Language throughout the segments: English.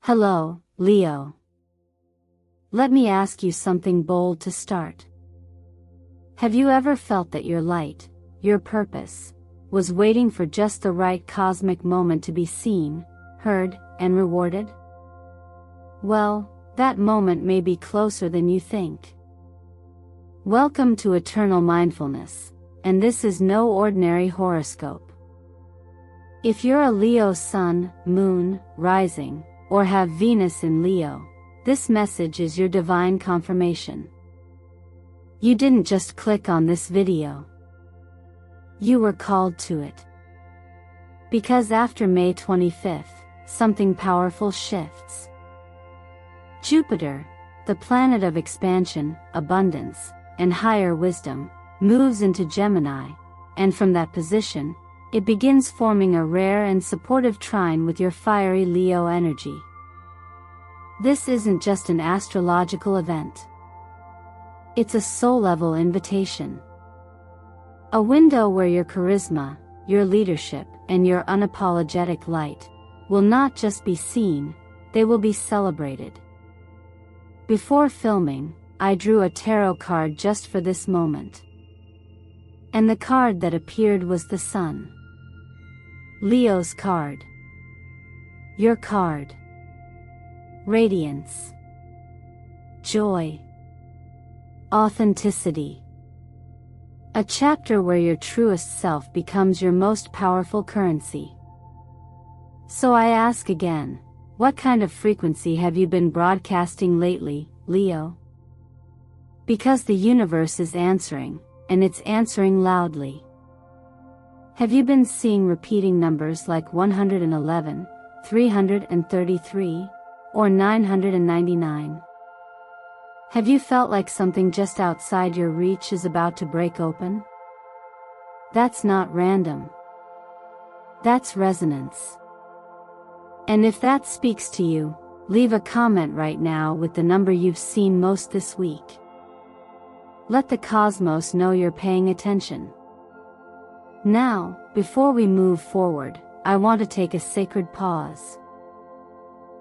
Hello, Leo. Let me ask you something bold to start. Have you ever felt that your light, your purpose, was waiting for just the right cosmic moment to be seen, heard, and rewarded? Well, that moment may be closer than you think. Welcome to Eternal Mindfulness, and this is no ordinary horoscope. If you're a Leo sun, moon, rising, or have Venus in Leo, this message is your divine confirmation. You didn't just click on this video. You were called to it. Because after May 25th, something powerful shifts. Jupiter, the planet of expansion, abundance, and higher wisdom, moves into Gemini, and from that position, it begins forming a rare and supportive trine with your fiery Leo energy. This isn't just an astrological event. It's a soul-level invitation. A window where your charisma, your leadership, and your unapologetic light will not just be seen, they will be celebrated. Before filming, I drew a tarot card just for this moment. And the card that appeared was the Sun. Leo's card. Your card. Radiance. Joy. Authenticity. A chapter where your truest self becomes your most powerful currency. So I ask again, what kind of frequency have you been broadcasting lately, Leo? Because the universe is answering, and it's answering loudly. Have you been seeing repeating numbers like 111, 333, or 999? Have you felt like something just outside your reach is about to break open? That's not random. That's resonance. And if that speaks to you, leave a comment right now with the number you've seen most this week. Let the cosmos know you're paying attention. Now, before we move forward, I want to take a sacred pause.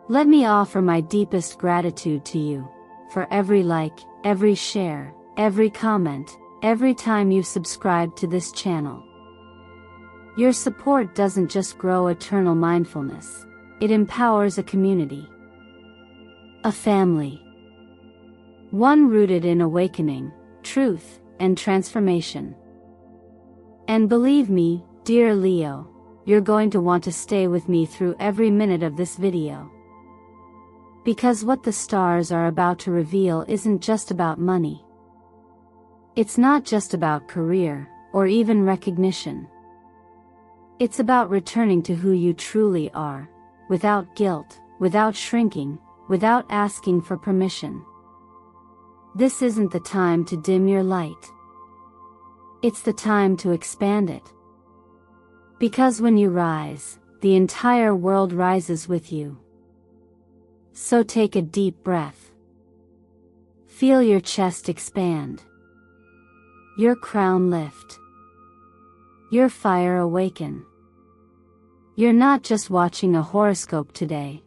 Let me offer my deepest gratitude to you, for every like, every share, every comment, every time you subscribe to this channel. Your support doesn't just grow eternal mindfulness, it empowers a community. A family. One rooted in awakening, truth, and transformation. And believe me, dear Leo, you're going to want to stay with me through every minute of this video. Because what the stars are about to reveal isn't just about money. It's not just about career, or even recognition. It's about returning to who you truly are, without guilt, without shrinking, without asking for permission. This isn't the time to dim your light. It's the time to expand it. Because when you rise, the entire world rises with you. So take a deep breath. Feel your chest expand. Your crown lift. Your fire awaken. You're not just watching a horoscope today.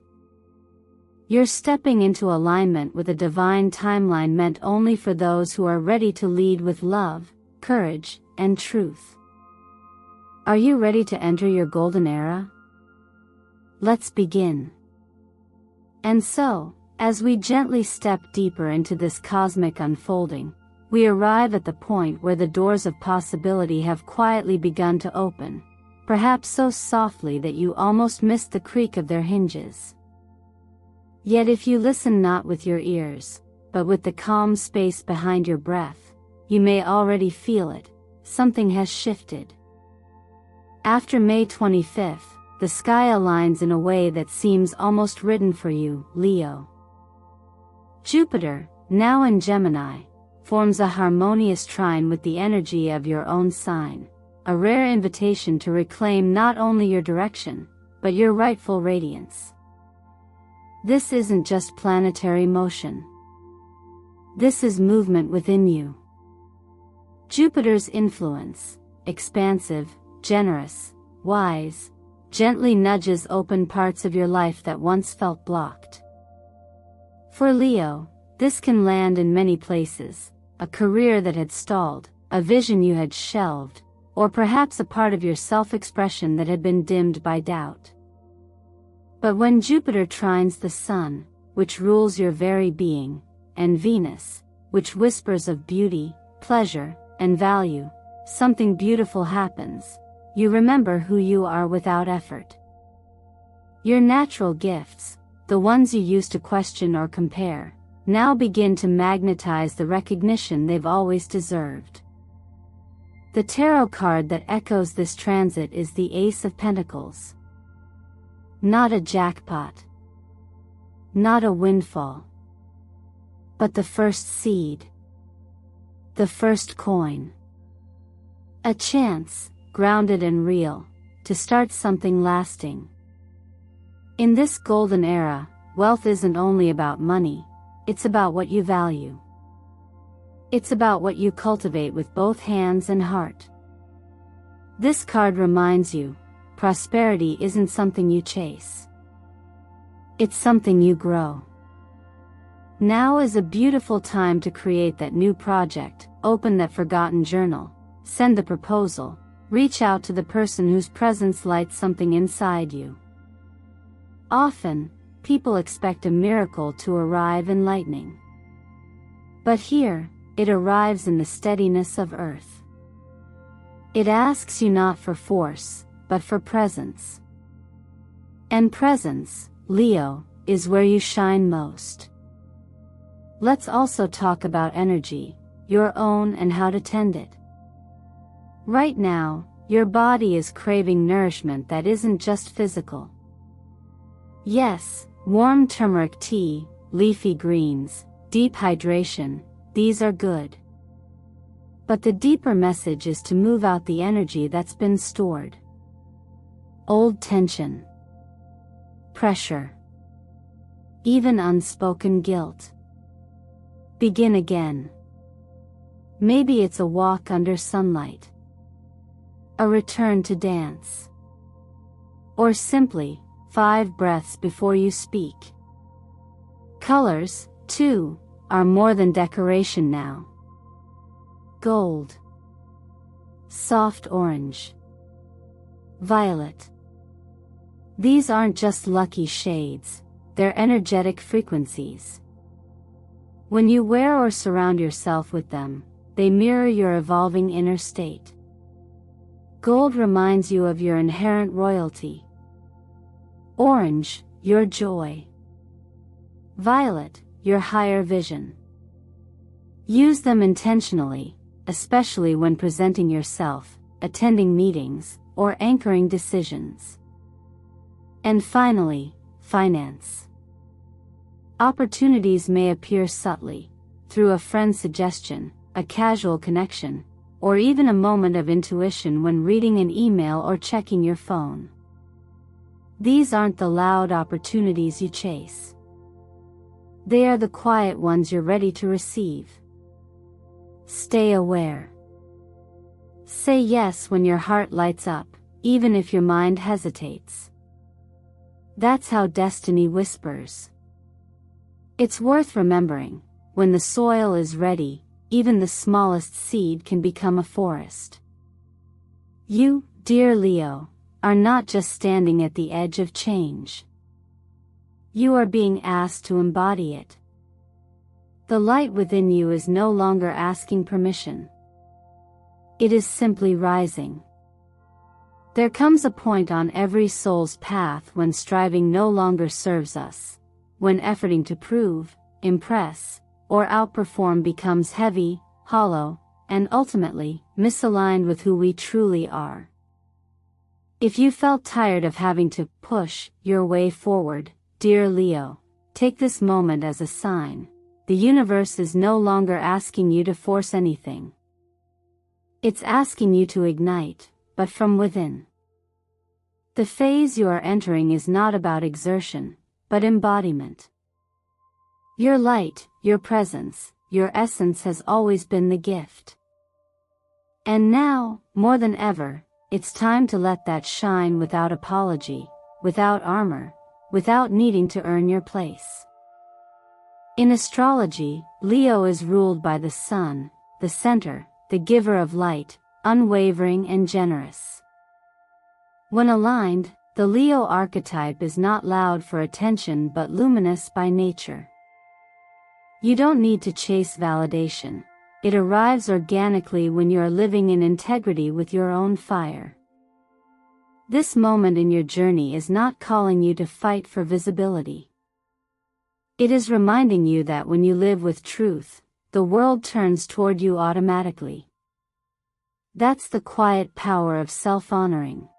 You're stepping into alignment with a divine timeline meant only for those who are ready to lead with love, courage, and truth. Are you ready to enter your golden era? Let's begin. And so, as we gently step deeper into this cosmic unfolding, we arrive at the point where the doors of possibility have quietly begun to open, perhaps so softly that you almost miss the creak of their hinges. Yet if you listen not with your ears, but with the calm space behind your breath, you may already feel it, something has shifted. After May 25th, the sky aligns in a way that seems almost written for you, Leo. Jupiter, now in Gemini, forms a harmonious trine with the energy of your own sign, a rare invitation to reclaim not only your direction, but your rightful radiance. This isn't just planetary motion. This is movement within you. Jupiter's influence, expansive, generous, wise, gently nudges open parts of your life that once felt blocked. For Leo, this can land in many places: a career that had stalled, a vision you had shelved, or perhaps a part of your self-expression that had been dimmed by doubt. But when Jupiter trines the Sun, which rules your very being, and Venus, which whispers of beauty, pleasure, and value, something beautiful happens. You remember who you are without effort. Your natural gifts, the ones you used to question or compare, now begin to magnetize the recognition they've always deserved. The tarot card that echoes this transit is the Ace of Pentacles. Not a jackpot. Not a windfall. But the first seed. The first coin. A chance, grounded and real, to start something lasting. In this golden era, wealth isn't only about money, it's about what you value. It's about what you cultivate with both hands and heart. This card reminds you, prosperity isn't something you chase. It's something you grow. Now is a beautiful time to create that new project, open that forgotten journal, send the proposal, reach out to the person whose presence lights something inside you. Often, people expect a miracle to arrive in lightning. But here, it arrives in the steadiness of earth. It asks you not for force, but for presence. And presence, Leo, is where you shine most. Let's also talk about energy, your own, and how to tend it. Right now, your body is craving nourishment that isn't just physical. Yes, warm turmeric tea, leafy greens, deep hydration, these are good. But the deeper message is to move out the energy that's been stored. Old tension. Pressure. Even unspoken guilt. Begin again. Maybe it's a walk under sunlight. A return to dance. Or simply, 5 breaths before you speak. Colors, too, are more than decoration now. Gold. Soft orange. Violet. These aren't just lucky shades, they're energetic frequencies. When you wear or surround yourself with them, they mirror your evolving inner state. Gold reminds you of your inherent royalty. Orange, your joy. Violet, your higher vision. Use them intentionally, especially when presenting yourself, attending meetings, or anchoring decisions. And finally, finance. Opportunities may appear subtly, through a friend's suggestion, a casual connection, or even a moment of intuition when reading an email or checking your phone. These aren't the loud opportunities you chase. They are the quiet ones you're ready to receive. Stay aware. Say yes when your heart lights up, even if your mind hesitates. That's how destiny whispers. It's worth remembering, when the soil is ready, even the smallest seed can become a forest. You, dear Leo, are not just standing at the edge of change. You are being asked to embody it. The light within you is no longer asking permission. It is simply rising. There comes a point on every soul's path when striving no longer serves us, when efforting to prove, impress, or outperform becomes heavy, hollow, and ultimately, misaligned with who we truly are. If you felt tired of having to push your way forward, dear Leo, take this moment as a sign. The universe is no longer asking you to force anything. It's asking you to ignite, but from within. The phase you are entering is not about exertion, but embodiment. Your light, your presence, your essence has always been the gift. And now, more than ever, it's time to let that shine without apology, without armor, without needing to earn your place. In astrology, Leo is ruled by the sun, the center, the giver of light, unwavering and generous. When aligned, the Leo archetype is not loud for attention but luminous by nature. You don't need to chase validation. It arrives organically when you are living in integrity with your own fire. This moment in your journey is not calling you to fight for visibility. It is reminding you that when you live with truth, the world turns toward you automatically. That's the quiet power of self-honoring.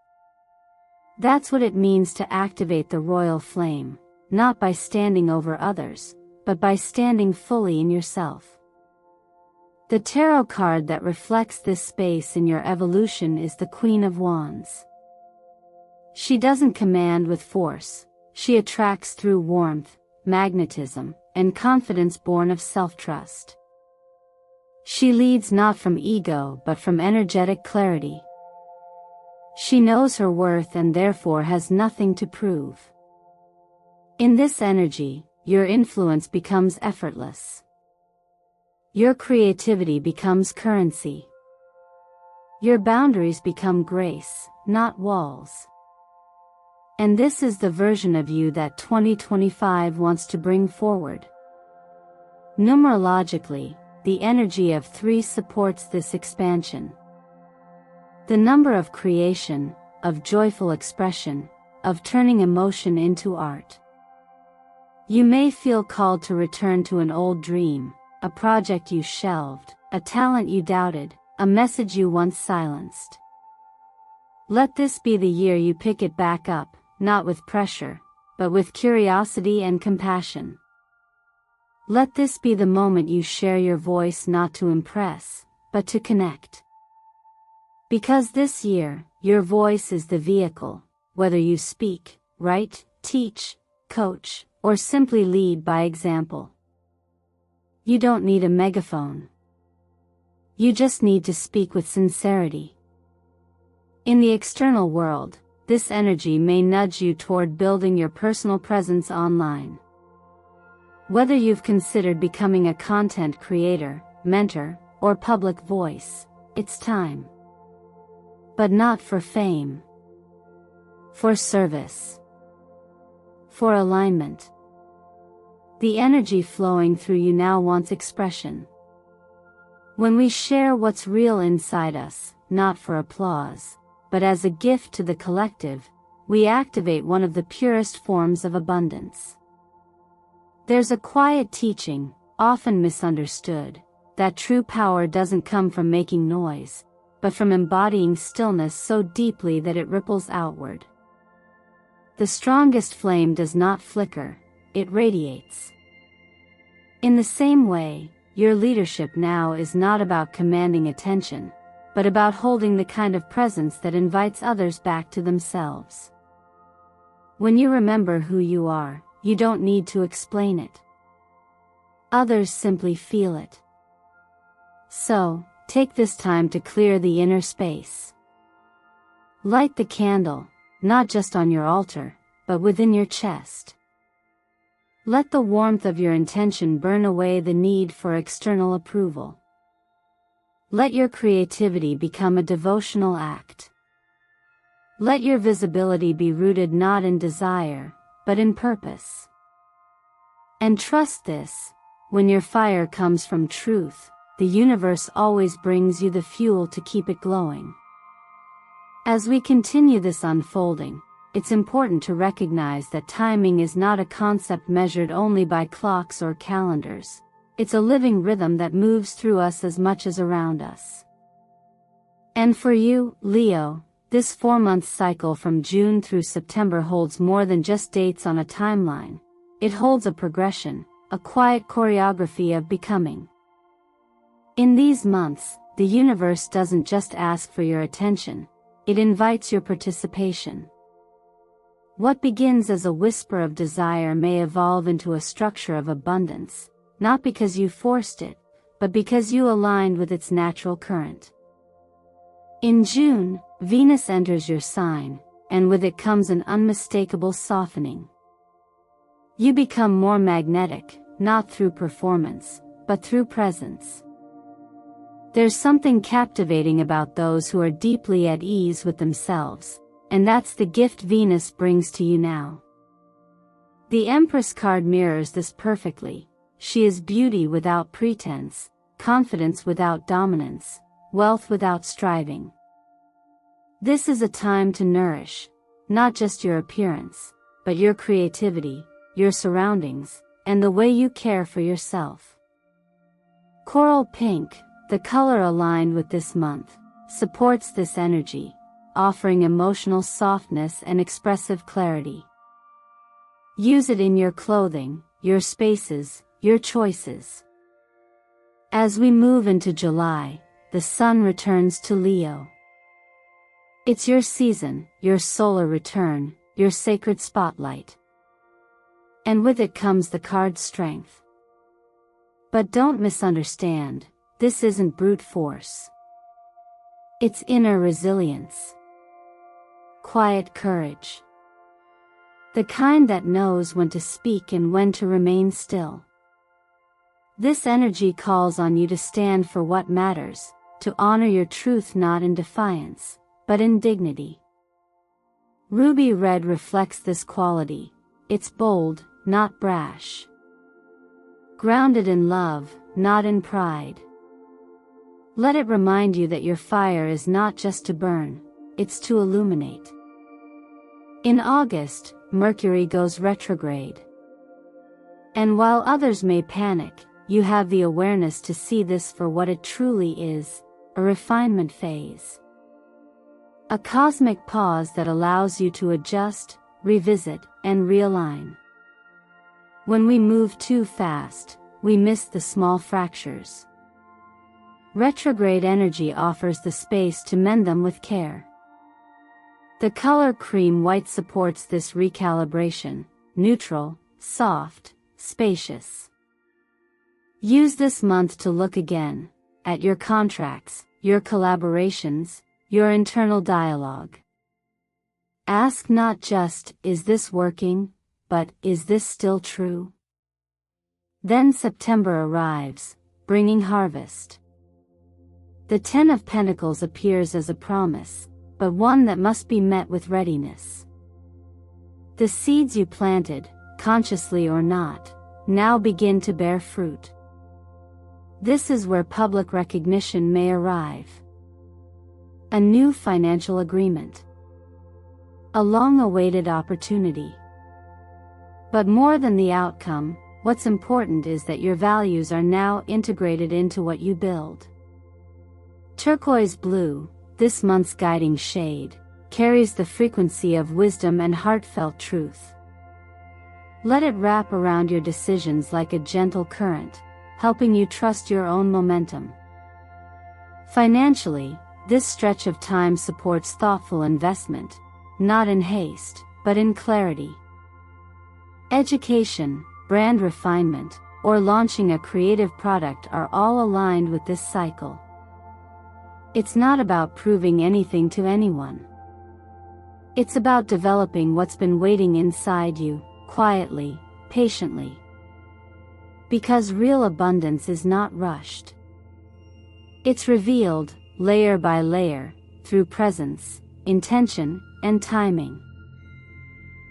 That's what it means to activate the royal flame, not by standing over others, but by standing fully in yourself. The tarot card that reflects this space in your evolution is the Queen of Wands. She doesn't command with force, she attracts through warmth, magnetism, and confidence born of self-trust. She leads not from ego but from energetic clarity. She knows her worth and therefore has nothing to prove. In this energy, your influence becomes effortless. Your creativity becomes currency. Your boundaries become grace, not walls. And this is the version of you that 2025 wants to bring forward. Numerologically, the energy of 3 supports this expansion. The number of creation, of joyful expression, of turning emotion into art. You may feel called to return to an old dream, a project you shelved, a talent you doubted, a message you once silenced. Let this be the year you pick it back up, not with pressure, but with curiosity and compassion. Let this be the moment you share your voice not to impress, but to connect. Because this year, your voice is the vehicle, whether you speak, write, teach, coach, or simply lead by example. You don't need a megaphone. You just need to speak with sincerity. In the external world, this energy may nudge you toward building your personal presence online. Whether you've considered becoming a content creator, mentor, or public voice, it's time. But not for fame. For service. For alignment. The energy flowing through you now wants expression. When we share what's real inside us, not for applause, but as a gift to the collective, we activate one of the purest forms of abundance. There's a quiet teaching, often misunderstood, that true power doesn't come from making noise, but from embodying stillness so deeply that it ripples outward. The strongest flame does not flicker, it radiates. In the same way, your leadership now is not about commanding attention, but about holding the kind of presence that invites others back to themselves. When you remember who you are, you don't need to explain it. Others simply feel it. So, take this time to clear the inner space. Light the candle, not just on your altar, but within your chest. Let the warmth of your intention burn away the need for external approval. Let your creativity become a devotional act. Let your visibility be rooted not in desire, but in purpose. And trust this, when your fire comes from truth, the universe always brings you the fuel to keep it glowing. As we continue this unfolding, it's important to recognize that timing is not a concept measured only by clocks or calendars. It's a living rhythm that moves through us as much as around us. And for you, Leo, this 4-month cycle from June through September holds more than just dates on a timeline. It holds a progression, a quiet choreography of becoming. In these months, the universe doesn't just ask for your attention, it invites your participation. What begins as a whisper of desire may evolve into a structure of abundance, not because you forced it, but because you aligned with its natural current. In June, Venus enters your sign, and with it comes an unmistakable softening. You become more magnetic, not through performance, but through presence. There's something captivating about those who are deeply at ease with themselves, and that's the gift Venus brings to you now. The Empress card mirrors this perfectly. She is beauty without pretense, confidence without dominance, wealth without striving. This is a time to nourish, not just your appearance, but your creativity, your surroundings, and the way you care for yourself. Coral pink, the color aligned with this month, supports this energy, offering emotional softness and expressive clarity. Use it in your clothing, your spaces, your choices. As we move into July, the sun returns to Leo. It's your season, your solar return, your sacred spotlight. And with it comes the card strength. But don't misunderstand, this isn't brute force. It's inner resilience. Quiet courage. The kind that knows when to speak and when to remain still. This energy calls on you to stand for what matters, to honor your truth not in defiance, but in dignity. Ruby red reflects this quality. It's bold, not brash. Grounded in love, not in pride. Let it remind you that your fire is not just to burn, it's to illuminate. In August, Mercury goes retrograde. And while others may panic, you have the awareness to see this for what it truly is, a refinement phase. A cosmic pause that allows you to adjust, revisit, and realign. When we move too fast, we miss the small fractures. Retrograde energy offers the space to mend them with care. The color cream white supports this recalibration, neutral, soft, spacious. Use this month to look again, at your contracts, your collaborations, your internal dialogue. Ask not just, is this working, but, is this still true? Then September arrives, bringing harvest. The Ten of Pentacles appears as a promise, but one that must be met with readiness. The seeds you planted, consciously or not, now begin to bear fruit. This is where public recognition may arrive. A new financial agreement. A long-awaited opportunity. But more than the outcome, what's important is that your values are now integrated into what you build. Turquoise blue, this month's guiding shade, carries the frequency of wisdom and heartfelt truth. Let it wrap around your decisions like a gentle current, helping you trust your own momentum. Financially, this stretch of time supports thoughtful investment, not in haste, but in clarity. Education, brand refinement, or launching a creative product are all aligned with this cycle. It's not about proving anything to anyone. It's about developing what's been waiting inside you, quietly, patiently. Because real abundance is not rushed. It's revealed, layer by layer, through presence, intention, and timing.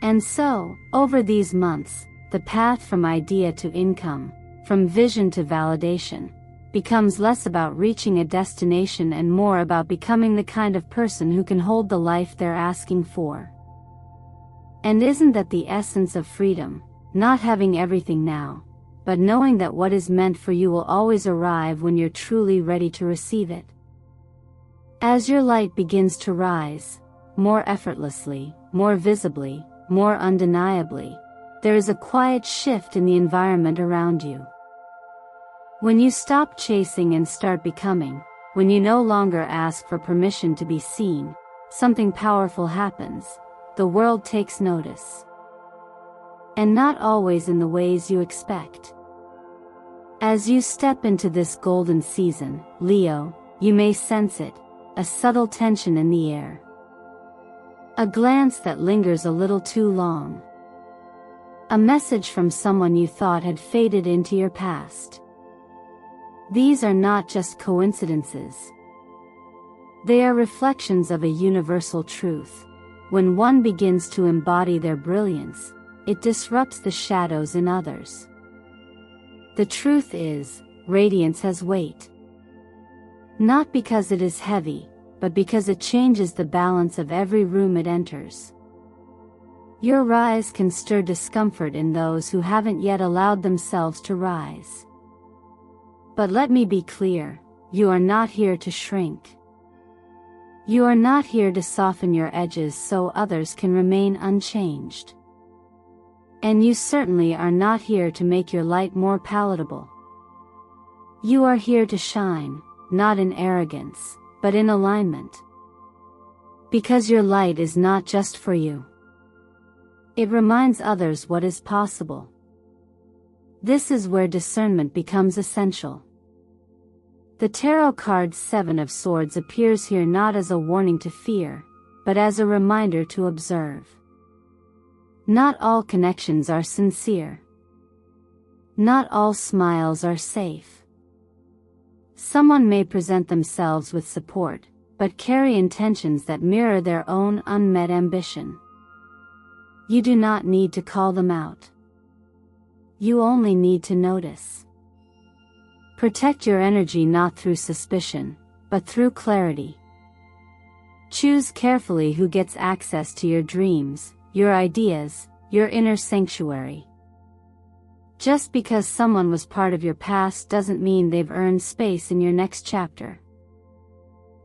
And so, over these months, the path from idea to income, from vision to validation, becomes less about reaching a destination and more about becoming the kind of person who can hold the life they're asking for. And isn't that the essence of freedom, not having everything now, but knowing that what is meant for you will always arrive when you're truly ready to receive it? As your light begins to rise, more effortlessly, more visibly, more undeniably, there is a quiet shift in the environment around you. When you stop chasing and start becoming, when you no longer ask for permission to be seen, something powerful happens. The world takes notice. And not always in the ways you expect. As you step into this golden season, Leo, you may sense it, a subtle tension in the air. A glance that lingers a little too long. A message from someone you thought had faded into your past. These are not just coincidences. They are reflections of a universal truth. When one begins to embody their brilliance, it disrupts the shadows in others. The truth is, radiance has weight. Not because it is heavy, but because it changes the balance of every room it enters. Your rise can stir discomfort in those who haven't yet allowed themselves to rise. But let me be clear, you are not here to shrink. You are not here to soften your edges so others can remain unchanged. And you certainly are not here to make your light more palatable. You are here to shine, not in arrogance, but in alignment. Because your light is not just for you. It reminds others what is possible. This is where discernment becomes essential. The tarot card 7 of Swords appears here not as a warning to fear, but as a reminder to observe. Not all connections are sincere. Not all smiles are safe. Someone may present themselves with support, but carry intentions that mirror their own unmet ambition. You do not need to call them out. You only need to notice. Protect your energy not through suspicion, but through clarity. Choose carefully who gets access to your dreams, your ideas, your inner sanctuary. Just because someone was part of your past doesn't mean they've earned space in your next chapter.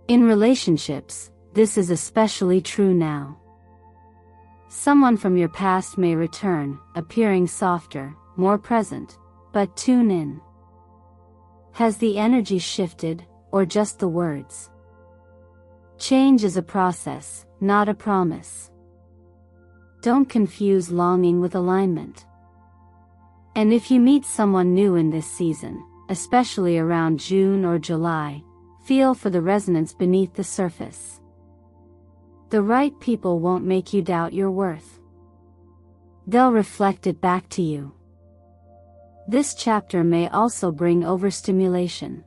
In relationships, this is especially true now. Someone from your past may return, appearing softer, more present, but tune in. Has the energy shifted, or just the words? Change is a process, not a promise. Don't confuse longing with alignment. And if you meet someone new in this season, especially around June or July, feel for the resonance beneath the surface. The right people won't make you doubt your worth. They'll reflect it back to you. This chapter may also bring overstimulation.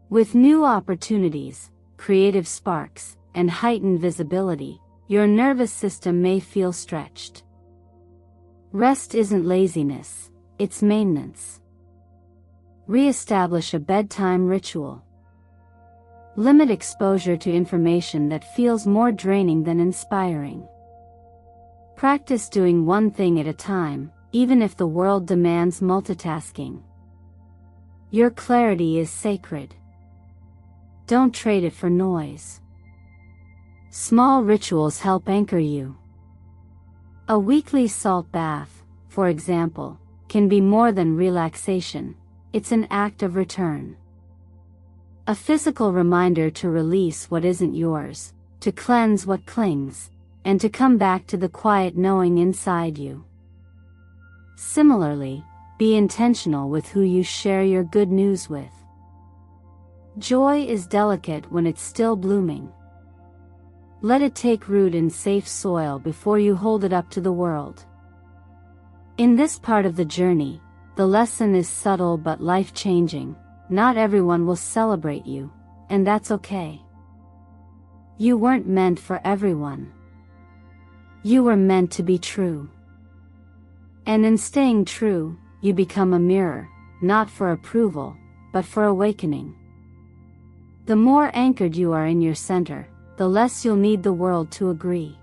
With new opportunities, creative sparks, and heightened visibility, your nervous system may feel stretched. Rest isn't laziness, it's maintenance. Re-establish a bedtime ritual. Limit exposure to information that feels more draining than inspiring. Practice doing one thing at a time, even if the world demands multitasking. Your clarity is sacred. Don't trade it for noise. Small rituals help anchor you. A weekly salt bath, for example, can be more than relaxation, it's an act of return. A physical reminder to release what isn't yours, to cleanse what clings, and to come back to the quiet knowing inside you. Similarly, be intentional with who you share your good news with. Joy is delicate when it's still blooming. Let it take root in safe soil before you hold it up to the world. In this part of the journey, the lesson is subtle but life-changing. Not everyone will celebrate you, and that's okay. You weren't meant for everyone. You were meant to be true. And in staying true, you become a mirror, not for approval, but for awakening. The more anchored you are in your center, the less you'll need the world to agree.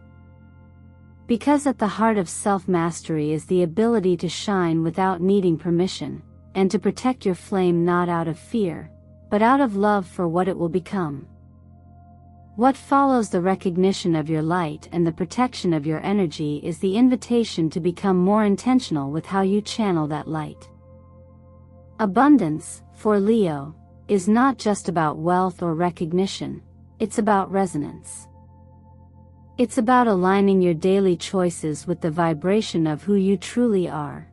Because at the heart of self-mastery is the ability to shine without needing permission, and to protect your flame not out of fear, but out of love for what it will become. What follows the recognition of your light and the protection of your energy is the invitation to become more intentional with how you channel that light. Abundance, for Leo, is not just about wealth or recognition, it's about resonance. It's about aligning your daily choices with the vibration of who you truly are.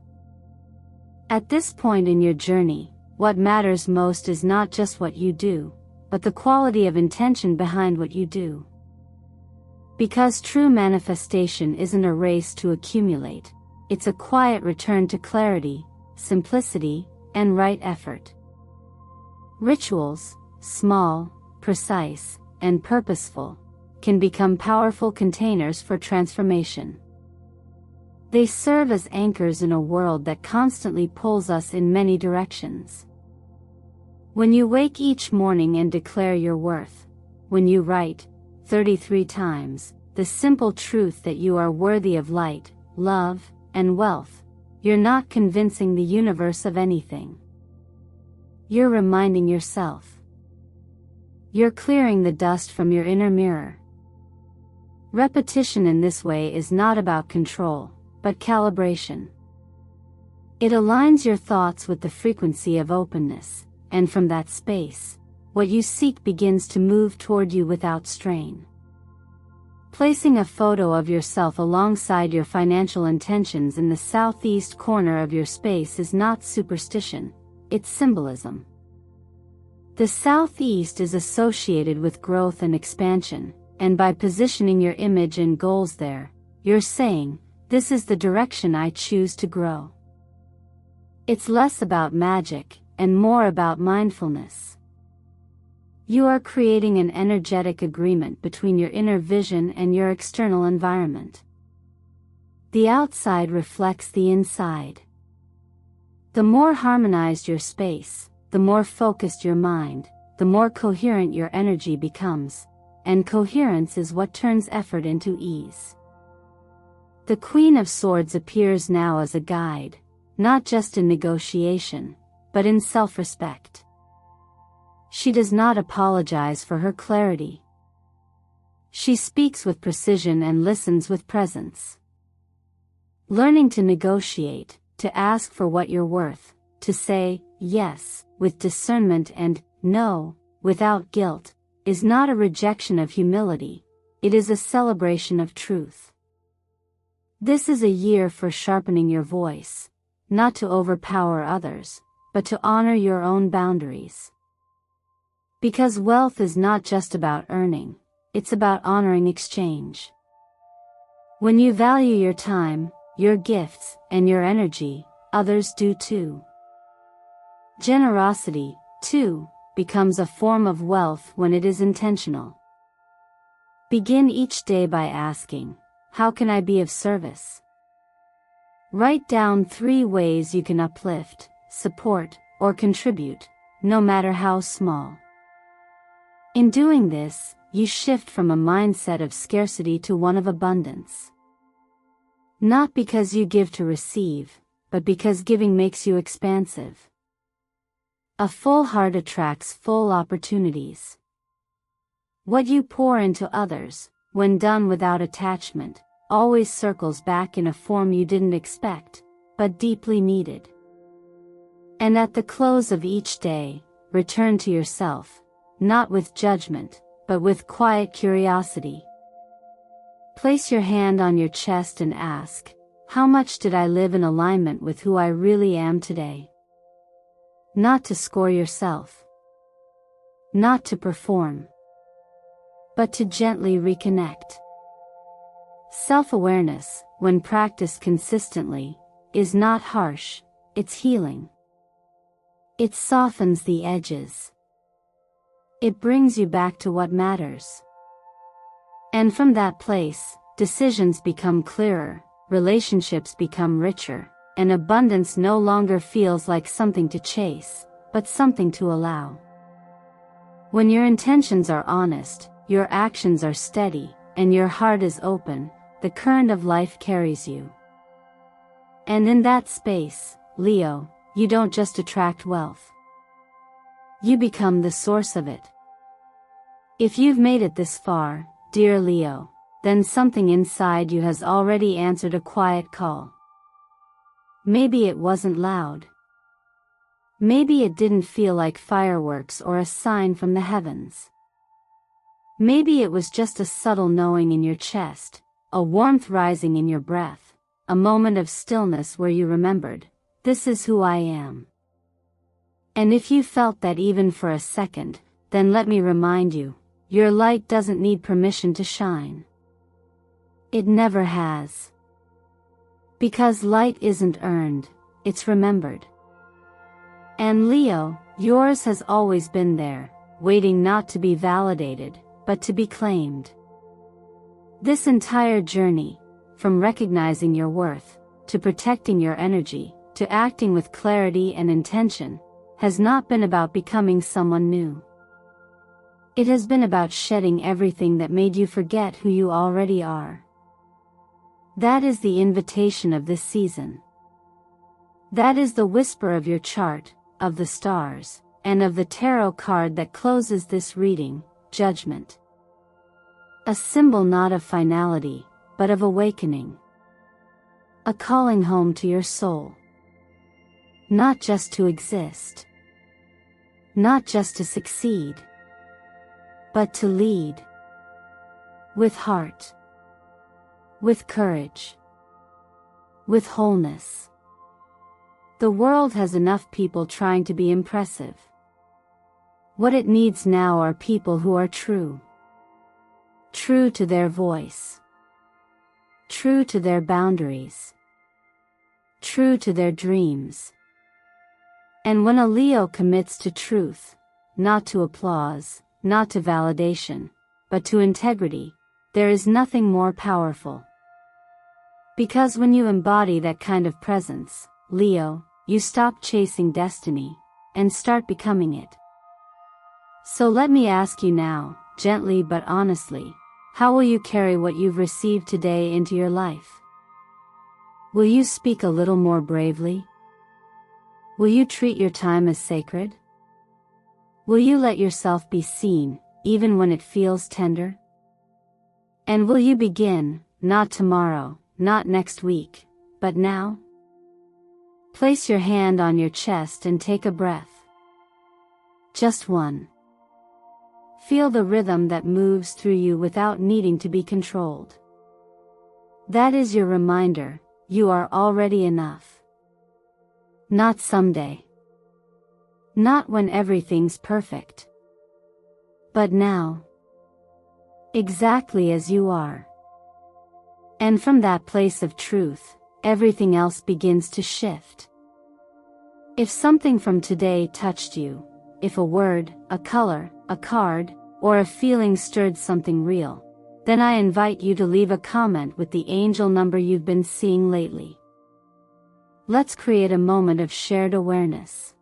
At this point in your journey, what matters most is not just what you do, but the quality of intention behind what you do. Because true manifestation isn't a race to accumulate, it's a quiet return to clarity, simplicity, and right effort. Rituals, small, precise, and purposeful, can become powerful containers for transformation. They serve as anchors in a world that constantly pulls us in many directions. When you wake each morning and declare your worth, when you write, 33 times, the simple truth that you are worthy of light, love, and wealth, you're not convincing the universe of anything. You're reminding yourself. You're clearing the dust from your inner mirror. Repetition in this way is not about control, but calibration. It aligns your thoughts with the frequency of openness, and from that space, what you seek begins to move toward you without strain. Placing a photo of yourself alongside your financial intentions in the southeast corner of your space is not superstition, it's symbolism. The southeast is associated with growth and expansion, and by positioning your image and goals there, you're saying, this is the direction I choose to grow. It's less about magic, and more about mindfulness. You are creating an energetic agreement between your inner vision and your external environment. The outside reflects the inside. The more harmonized your space, the more focused your mind, the more coherent your energy becomes, and coherence is what turns effort into ease. The Queen of Swords appears now as a guide, not just in negotiation, but in self-respect. She does not apologize for her clarity. She speaks with precision and listens with presence. Learning to negotiate, to ask for what you're worth, to say yes with discernment and no without guilt, is not a rejection of humility, it is a celebration of truth. This is a year for sharpening your voice, not to overpower others, but to honor your own boundaries. Because wealth is not just about earning, it's about honoring exchange. When you value your time, your gifts, and your energy, others do too. Generosity, too, becomes a form of wealth when it is intentional. Begin each day by asking, how can I be of service? Write down 3 ways you can uplift, support, or contribute, no matter how small. In doing this, you shift from a mindset of scarcity to one of abundance. Not because you give to receive, but because giving makes you expansive. A full heart attracts full opportunities. What you pour into others, when done without attachment, always circles back in a form you didn't expect, but deeply needed. And at the close of each day, return to yourself, not with judgment, but with quiet curiosity. Place your hand on your chest and ask, how much did I live in alignment with who I really am today? Not to score yourself. Not to perform. But to gently reconnect. Self-awareness, when practiced consistently, is not harsh, it's healing. It softens the edges. It brings you back to what matters. And from that place, decisions become clearer, relationships become richer, and abundance no longer feels like something to chase, but something to allow. When your intentions are honest, your actions are steady, and your heart is open, the current of life carries you. And in that space, Leo, you don't just attract wealth. You become the source of it. If you've made it this far, dear Leo, then something inside you has already answered a quiet call. Maybe it wasn't loud. Maybe it didn't feel like fireworks or a sign from the heavens. Maybe it was just a subtle knowing in your chest, a warmth rising in your breath, a moment of stillness where you remembered, this is who I am. And if you felt that even for a second, then let me remind you, your light doesn't need permission to shine. It never has. Because light isn't earned, it's remembered. And Leo, yours has always been there, waiting not to be validated, but to be claimed. This entire journey, from recognizing your worth, to protecting your energy, to acting with clarity and intention, has not been about becoming someone new. It has been about shedding everything that made you forget who you already are. That is the invitation of this season. That is the whisper of your chart, of the stars, and of the tarot card that closes this reading, Judgment. A symbol not of finality, but of awakening. A calling home to your soul. Not just to exist. Not just to succeed. But to lead. With heart. With courage. With wholeness. The world has enough people trying to be impressive. What it needs now are people who are true. True to their voice. True to their boundaries. True to their dreams. And when a Leo commits to truth, not to applause, not to validation, but to integrity, there is nothing more powerful. Because when you embody that kind of presence, Leo, you stop chasing destiny, and start becoming it. So let me ask you now, gently but honestly, how will you carry what you've received today into your life? Will you speak a little more bravely? Will you treat your time as sacred? Will you let yourself be seen, even when it feels tender? And will you begin, not tomorrow, not next week, but now? Place your hand on your chest and take a breath. Just one. Feel the rhythm that moves through you without needing to be controlled. That is your reminder, you are already enough. Not someday. Not when everything's perfect. But now. Exactly as you are. And from that place of truth, everything else begins to shift. If something from today touched you, if a word, a color, a card, or a feeling stirred something real, then I invite you to leave a comment with the angel number you've been seeing lately. Let's create a moment of shared awareness.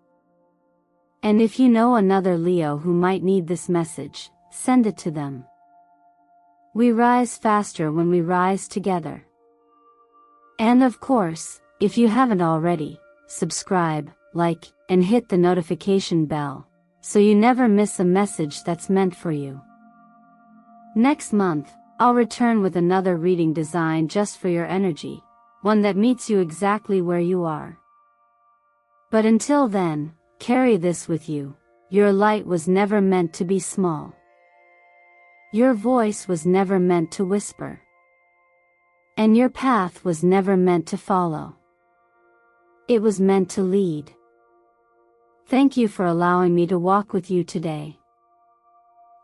And if you know another Leo who might need this message, send it to them. We rise faster when we rise together. And of course, if you haven't already, subscribe, like, and hit the notification bell, so you never miss a message that's meant for you. Next month, I'll return with another reading designed just for your energy, one that meets you exactly where you are. But until then, carry this with you, your light was never meant to be small. Your voice was never meant to whisper. And your path was never meant to follow. It was meant to lead. Thank you for allowing me to walk with you today.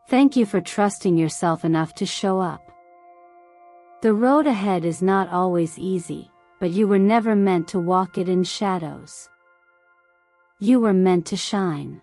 Thank you for trusting yourself enough to show up. The road ahead is not always easy, but you were never meant to walk it in shadows. You were meant to shine.